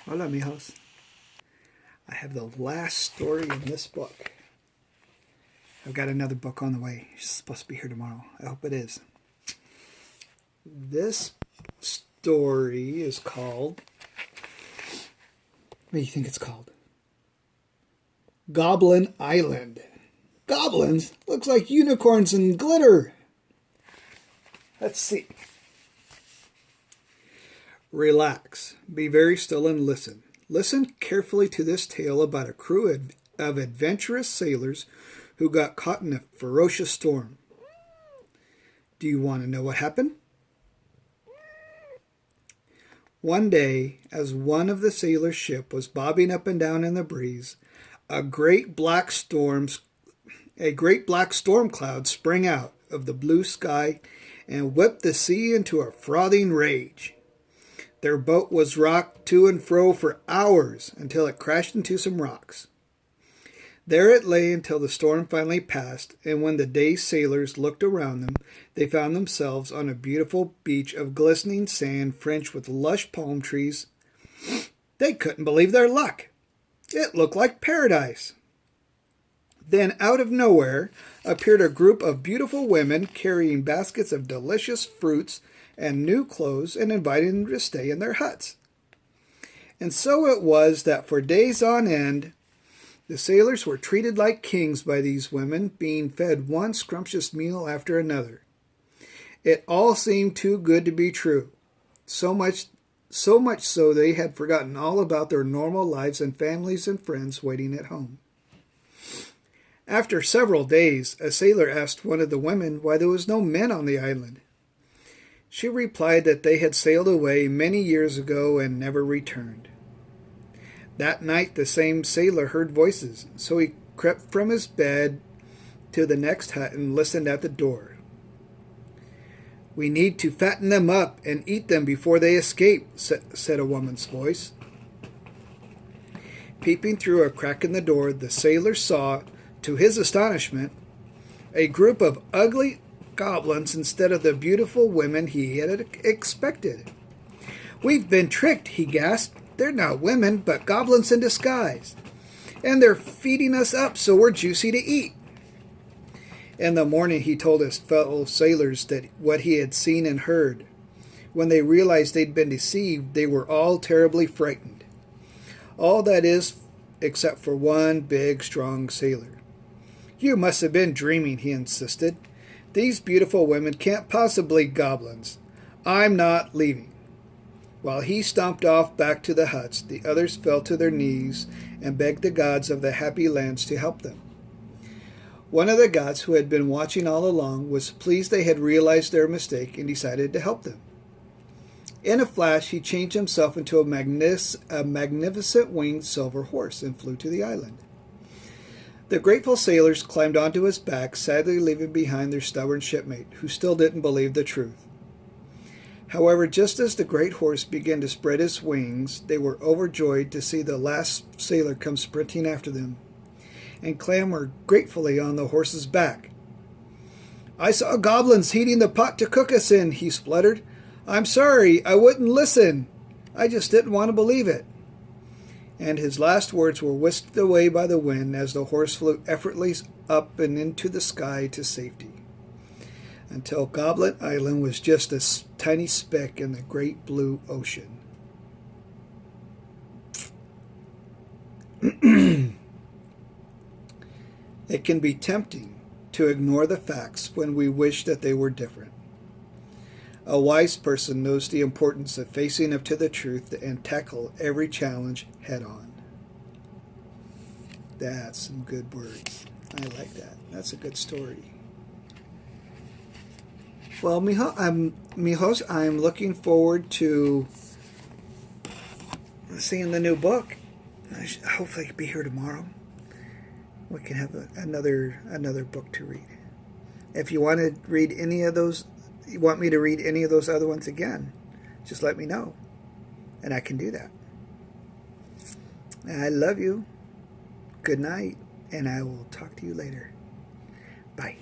Hola, mijos. I have the last story in this book. I've got another book on the way. It's supposed to be here tomorrow. I hope it is. This story is called... What do you think it's called? Goblin Island. Goblins? Looks like unicorns and glitter. Let's see. Relax. Be very still and listen. Listen carefully to this tale about a crew of adventurous sailors who got caught in a ferocious storm. Do you want to know what happened? One day, as one of the sailors' ship was bobbing up and down in the breeze, a great black storm cloud sprang out of the blue sky and whipped the sea into a frothing rage. Their boat was rocked to and fro for hours until it crashed into some rocks. There it lay until the storm finally passed, and when the dazed sailors looked around them, they found themselves on a beautiful beach of glistening sand fringed with lush palm trees. They couldn't believe their luck. It looked like paradise. Then out of nowhere appeared a group of beautiful women carrying baskets of delicious fruits and new clothes and inviting them to stay in their huts. And so it was that for days on end, the sailors were treated like kings by these women, being fed one scrumptious meal after another. It all seemed too good to be true, so much so they had forgotten all about their normal lives and families and friends waiting at home. After several days, a sailor asked one of the women why there was no men on the island. She replied that they had sailed away many years ago and never returned. That night the same sailor heard voices, so he crept from his bed to the next hut and listened at the door. "We need to fatten them up and eat them before they escape," said a woman's voice. Peeping through a crack in the door, the sailor saw, to his astonishment, a group of ugly goblins instead of the beautiful women he had expected. "We've been tricked," he gasped. "They're not women, but goblins in disguise. And they're feeding us up so we're juicy to eat." In the morning he told his fellow sailors that what he had seen and heard. When they realized they'd been deceived, they were all terribly frightened. All that is, except for one big, strong sailor. "You must have been dreaming," he insisted. "These beautiful women can't possibly be goblins. I'm not leaving." While he stomped off back to the huts, the others fell to their knees and begged the gods of the happy lands to help them. One of the gods, who had been watching all along, was pleased they had realized their mistake and decided to help them. In a flash, he changed himself into a magnificent winged silver horse and flew to the island. The grateful sailors climbed onto his back, sadly leaving behind their stubborn shipmate, who still didn't believe the truth. However, just as the great horse began to spread his wings, they were overjoyed to see the last sailor come sprinting after them and clamber gratefully on the horse's back. "I saw goblins heating the pot to cook us in," he spluttered. "I'm sorry, I wouldn't listen. I just didn't want to believe it." And his last words were whisked away by the wind as the horse flew effortlessly up and into the sky to safety, until Goblin Island was just a tiny speck in the great blue ocean. It can be tempting to ignore the facts when we wish that they were different. A wise person knows the importance of facing up to the truth and tackle every challenge head on. That's some good words. I like that. That's a good story. Well, mijos, I'm looking forward to seeing the new book. Hopefully it'll be here tomorrow. We can have another book to read. If you want to read any of those, you want me to read any of those other ones again, just let me know, and I can do that. I love you. Good night, and I will talk to you later. Bye.